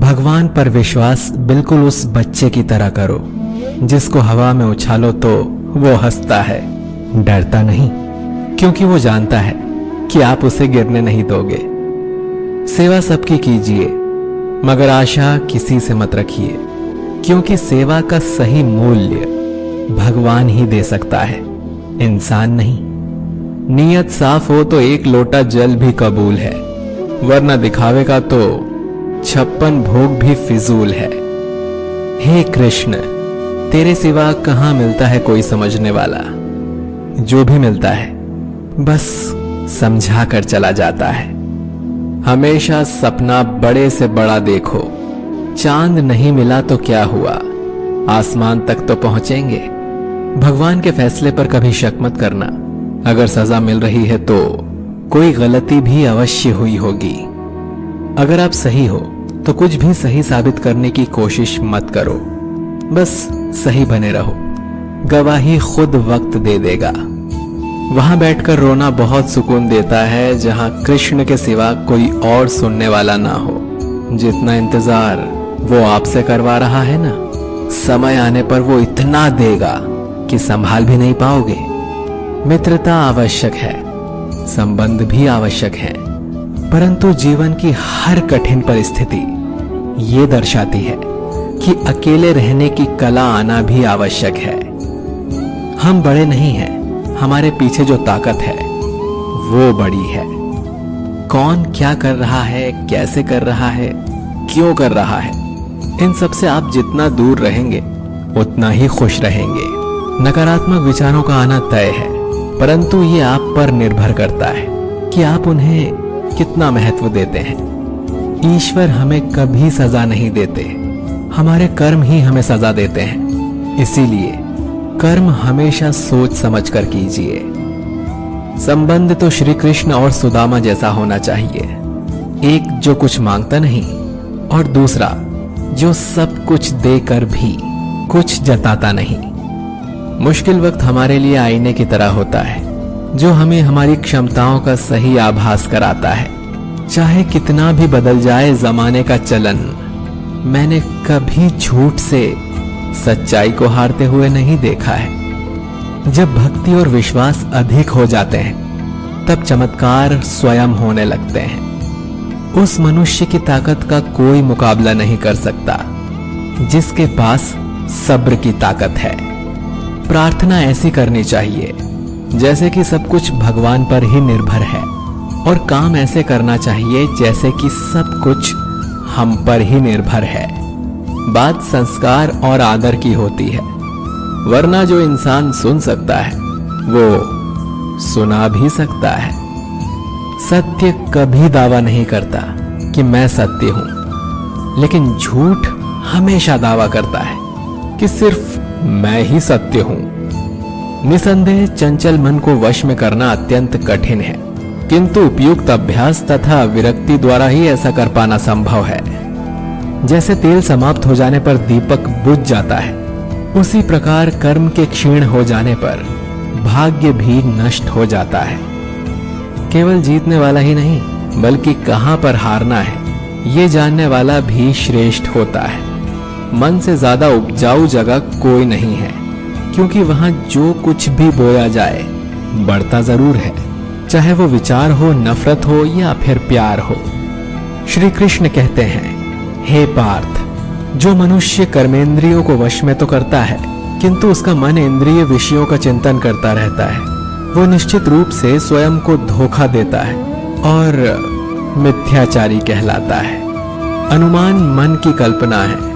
भगवान पर विश्वास बिल्कुल उस बच्चे की तरह करो जिसको हवा में उछालो तो वो हंसता है, डरता नहीं, क्योंकि वो जानता है कि आप उसे गिरने नहीं दोगे। सेवा सबकी कीजिए, मगर आशा किसी से मत रखिए, क्योंकि सेवा का सही मूल्य भगवान ही दे सकता है, इंसान नहीं। नीयत साफ हो तो एक लोटा जल भी कबूल है, वरना दिखावे का तो 56 भोग भी फिजूल है। हे कृष्ण, तेरे सिवा कहां मिलता है कोई समझने वाला। जो भी मिलता है बस समझा कर चला जाता है। हमेशा सपना बड़े से बड़ा देखो, चांद नहीं मिला तो क्या हुआ, आसमान तक तो पहुंचेंगे। भगवान के फैसले पर कभी शक मत करना। अगर सजा मिल रही है तो कोई गलती भी अवश्य हुई होगी। अगर आप सही हो तो कुछ भी सही साबित करने की कोशिश मत करो, बस सही बने रहो। गवाही खुद वक्त दे देगा। वहां बैठकर रोना बहुत सुकून देता है जहां कृष्ण के सिवा कोई और सुनने वाला ना हो। जितना इंतजार वो आपसे करवा रहा है ना, समय आने पर वो इतना देगा कि संभाल भी नहीं पाओगे। मित्रता आवश्यक है, संबंध भी आवश्यक है, परंतु जीवन की हर कठिन परिस्थिति ये दर्शाती है कि अकेले रहने की कला आना भी आवश्यक है। हम बड़े नहीं हैं, हमारे पीछे जो ताकत है वो बड़ी है। कौन क्या कर रहा है, कैसे कर रहा है, क्यों कर रहा है, इन सब से आप जितना दूर रहेंगे उतना ही खुश रहेंगे। नकारात्मक विचारों का आना तय है, परंतु ये आप पर निर्भर करता है कि आप उन्हें कितना महत्व देते हैं। ईश्वर हमें कभी सजा नहीं देते, हमारे कर्म ही हमें सजा देते हैं। इसीलिए कर्म हमेशा सोच समझ कर कीजिए। संबंध तो श्री कृष्ण और सुदामा जैसा होना चाहिए, एक जो कुछ मांगता नहीं और दूसरा जो सब कुछ देकर भी कुछ जताता नहीं। मुश्किल वक्त हमारे लिए आईने की तरह होता है, जो हमें हमारी क्षमताओं का सही आभास कराता है। चाहे कितना भी बदल जाए जमाने का चलन, मैंने कभी झूठ से सच्चाई को हारते हुए नहीं देखा है। जब भक्ति और विश्वास अधिक हो जाते हैं तब चमत्कार स्वयं होने लगते हैं। उस मनुष्य की ताकत का कोई मुकाबला नहीं कर सकता जिसके पास सब्र की ताकत है। प्रार्थना ऐसी करनी चाहिए जैसे कि सब कुछ भगवान पर ही निर्भर है, और काम ऐसे करना चाहिए जैसे कि सब कुछ हम पर ही निर्भर है। बात संस्कार और आदर की होती है, वरना जो इंसान सुन सकता है वो सुना भी सकता है। सत्य कभी दावा नहीं करता कि मैं सत्य हूं, लेकिन झूठ हमेशा दावा करता है कि सिर्फ मैं ही सत्य हूं। निसंदेह चंचल मन को वश में करना अत्यंत कठिन है, किंतु उपयुक्त अभ्यास तथा विरक्ति द्वारा ही ऐसा कर पाना संभव है। जैसे तेल समाप्त हो जाने पर दीपक बुझ जाता है, उसी प्रकार कर्म के क्षीण हो जाने पर भाग्य भी नष्ट हो जाता है। केवल जीतने वाला ही नहीं बल्कि कहां पर हारना है ये जानने वाला भी श्रेष्ठ होता है। मन से ज्यादा उपजाऊ जगह कोई नहीं है, क्योंकि वहां जो कुछ भी बोया जाए बढ़ता जरूर है, चाहे वो विचार हो, नफरत हो या फिर प्यार हो। श्री कृष्ण कहते हैं, हे पार्थ, जो मनुष्य कर्मेंद्रियों को वश में तो करता है किंतु उसका मन इंद्रिय विषयों का चिंतन करता रहता है, वो निश्चित रूप से स्वयं को धोखा देता है और मिथ्याचारी कहलाता है। अनुमान मन की कल्पना है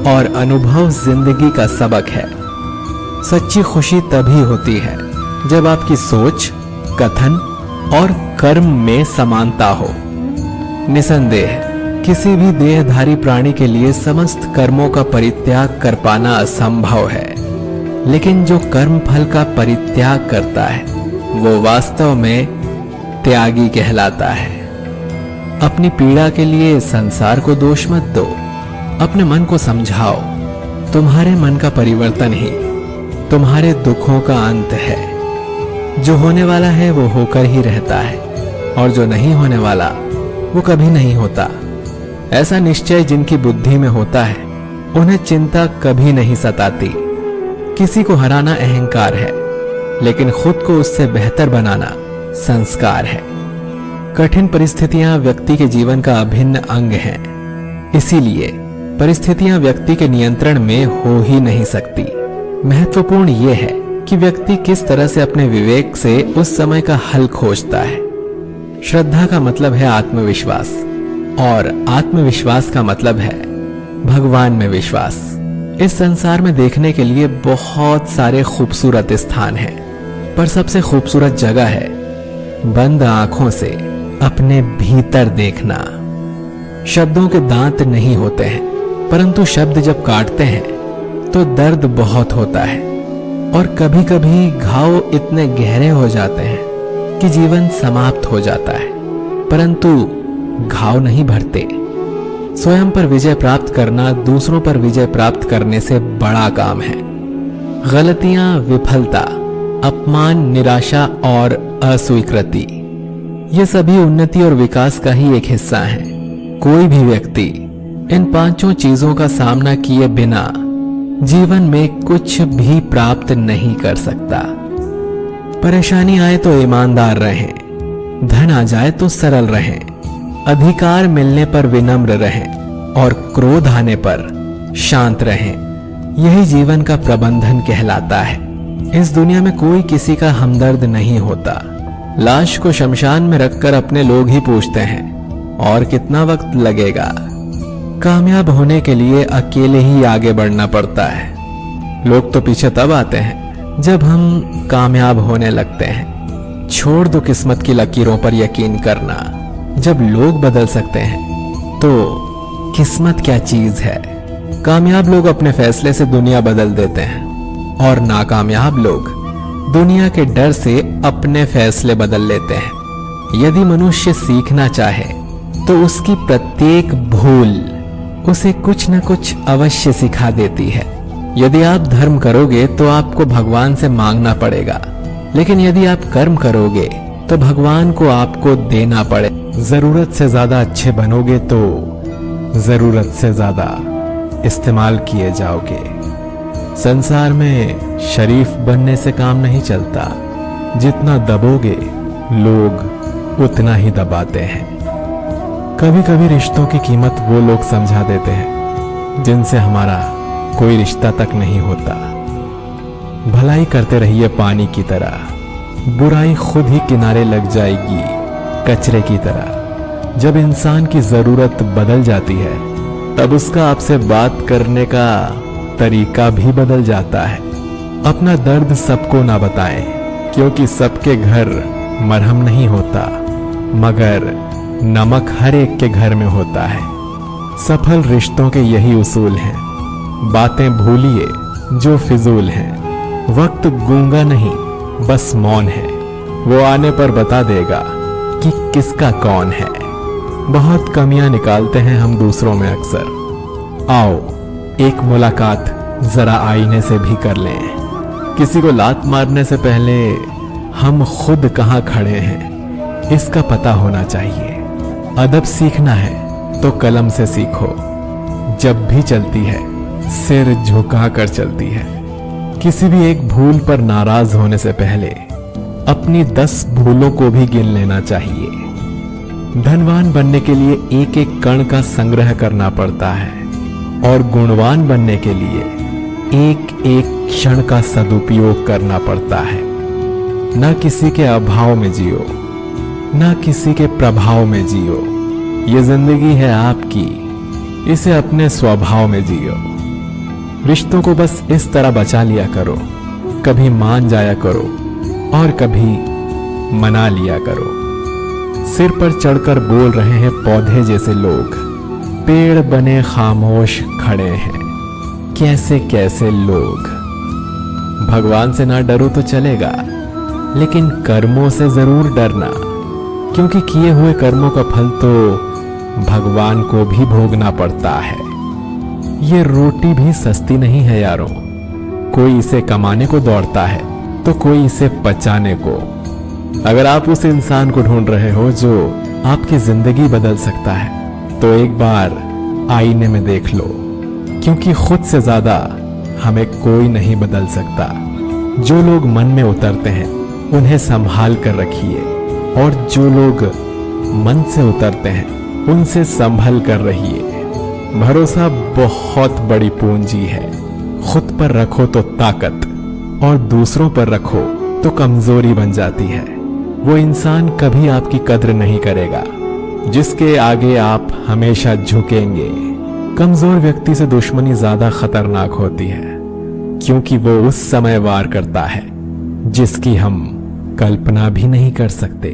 और अनुभव जिंदगी का सबक है। सच्ची खुशी तभी होती है जब आपकी सोच, कथन और कर्म में समानता हो। निसंदेह किसी भी देहधारी प्राणी के लिए समस्त कर्मों का परित्याग कर पाना असंभव है, लेकिन जो कर्म फल का परित्याग करता है वो वास्तव में त्यागी कहलाता है। अपनी पीड़ा के लिए संसार को दोष मत दो, अपने मन को समझाओ। तुम्हारे मन का परिवर्तन ही तुम्हारे दुखों का अंत है। जो होने वाला है वो होकर ही रहता है, और जो नहीं होने वाला वो कभी नहीं होता। ऐसा निश्चय जिनकी बुद्धि में होता है उन्हें चिंता कभी नहीं सताती। किसी को हराना अहंकार है, लेकिन खुद को उससे बेहतर बनाना संस्कार है। कठिन परिस्थितियां व्यक्ति के जीवन का अभिन्न अंग हैं। इसीलिए परिस्थितियां व्यक्ति के नियंत्रण में हो ही नहीं सकती। महत्वपूर्ण यह है कि व्यक्ति किस तरह से अपने विवेक से उस समय का हल खोजता है। श्रद्धा का मतलब है आत्मविश्वास, और आत्मविश्वास का मतलब है भगवान में विश्वास। इस संसार में देखने के लिए बहुत सारे खूबसूरत स्थान हैं, पर सबसे खूबसूरत जगह है बंद आंखों से अपने भीतर देखना। शब्दों के दांत नहीं होते हैं, परंतु शब्द जब काटते हैं तो दर्द बहुत होता है, और कभी कभी घाव इतने गहरे हो जाते हैं कि जीवन समाप्त हो जाता है, परंतु घाव नहीं भरते। स्वयं पर विजय प्राप्त करना दूसरों पर विजय प्राप्त करने से बड़ा काम है। गलतियां, विफलता, अपमान, निराशा और अस्वीकृति, ये सभी उन्नति और विकास का ही एक हिस्सा है। कोई भी व्यक्ति इन पांचों चीजों का सामना किए बिना जीवन में कुछ भी प्राप्त नहीं कर सकता। परेशानी आए तो ईमानदार रहें, धन आ जाए तो सरल रहें, अधिकार मिलने पर विनम्र रहें और क्रोध आने पर शांत रहें। यही जीवन का प्रबंधन कहलाता है। इस दुनिया में कोई किसी का हमदर्द नहीं होता। लाश को शमशान में रखकर अपने लोग ही पूछते हैं और कितना वक्त लगेगा। कामयाब होने के लिए अकेले ही आगे बढ़ना पड़ता है। लोग तो पीछे तब आते हैं जब हम कामयाब होने लगते हैं। छोड़ दो किस्मत की लकीरों पर यकीन करना। जब लोग बदल सकते हैं तो किस्मत क्या चीज है। कामयाब लोग अपने फैसले से दुनिया बदल देते हैं, और नाकामयाब लोग दुनिया के डर से अपने फैसले बदल लेते हैं। यदि मनुष्य सीखना चाहे तो उसकी प्रत्येक भूल उसे कुछ न कुछ अवश्य सिखा देती है। यदि आप धर्म करोगे तो आपको भगवान से मांगना पड़ेगा, लेकिन यदि आप कर्म करोगे तो भगवान को आपको देना पड़े। जरूरत से ज्यादा अच्छे बनोगे तो जरूरत से ज्यादा इस्तेमाल किए जाओगे। संसार में शरीफ बनने से काम नहीं चलता। जितना दबोगे लोग उतना ही दबाते हैं। कभी कभी रिश्तों की कीमत वो लोग समझा देते हैं जिनसे हमारा कोई रिश्ता तक नहीं होता। भलाई करते रहिए पानी की तरह, बुराई खुद ही किनारे लग जाएगी कचरे की तरह। जब इंसान की जरूरत बदल जाती है तब उसका आपसे बात करने का तरीका भी बदल जाता है। अपना दर्द सबको ना बताएं, क्योंकि सबके घर मरहम नहीं होता, मगर नमक हर एक के घर में होता है। सफल रिश्तों के यही उसूल हैं। बातें भूलिए जो फिजूल हैं। वक्त गूंगा नहीं, बस मौन है। वो आने पर बता देगा कि किसका कौन है। बहुत कमियां निकालते हैं हम दूसरों में अक्सर। आओ एक मुलाकात जरा आईने से भी कर लें। किसी को लात मारने से पहले हम खुद कहां खड़े हैं इसका पता होना चाहिए। अदब सीखना है तो कलम से सीखो। जब भी चलती है सिर झुका कर चलती है। किसी भी एक भूल पर नाराज होने से पहले अपनी 10 भूलों को भी गिन लेना चाहिए। धनवान बनने के लिए एक एक कण का संग्रह करना पड़ता है, और गुणवान बनने के लिए एक एक क्षण का सदुपयोग करना पड़ता है। न किसी के अभाव में जियो, न किसी के प्रभाव में जियो। ये जिंदगी है आपकी, इसे अपने स्वभाव में जियो। रिश्तों को बस इस तरह बचा लिया करो, कभी मान जाया करो और कभी मना लिया करो। सिर पर चढ़कर बोल रहे हैं पौधे जैसे लोग, पेड़ बने खामोश खड़े हैं कैसे कैसे लोग। भगवान से ना डरो तो चलेगा, लेकिन कर्मों से जरूर डरना, क्योंकि किए हुए कर्मों का फल तो भगवान को भी भोगना पड़ता है। ये रोटी भी सस्ती नहीं है यारों। कोई इसे कमाने को दौड़ता है तो कोई इसे पचाने को। अगर आप उस इंसान को ढूंढ रहे हो जो आपकी जिंदगी बदल सकता है, तो एक बार आईने में देख लो, क्योंकि खुद से ज्यादा हमें कोई नहीं बदल सकता। जो लोग मन में उतरते हैं उन्हें संभाल कर रखिए, और जो लोग मन से उतरते हैं उनसे संभल कर रहिए। भरोसा बहुत बड़ी पूंजी है। खुद पर रखो तो ताकत, और दूसरों पर रखो तो कमजोरी बन जाती है। वो इंसान कभी आपकी कद्र नहीं करेगा जिसके आगे आप हमेशा झुकेंगे। कमजोर व्यक्ति से दुश्मनी ज्यादा खतरनाक होती है, क्योंकि वो उस समय वार करता है जिसकी हम कल्पना भी नहीं कर सकते।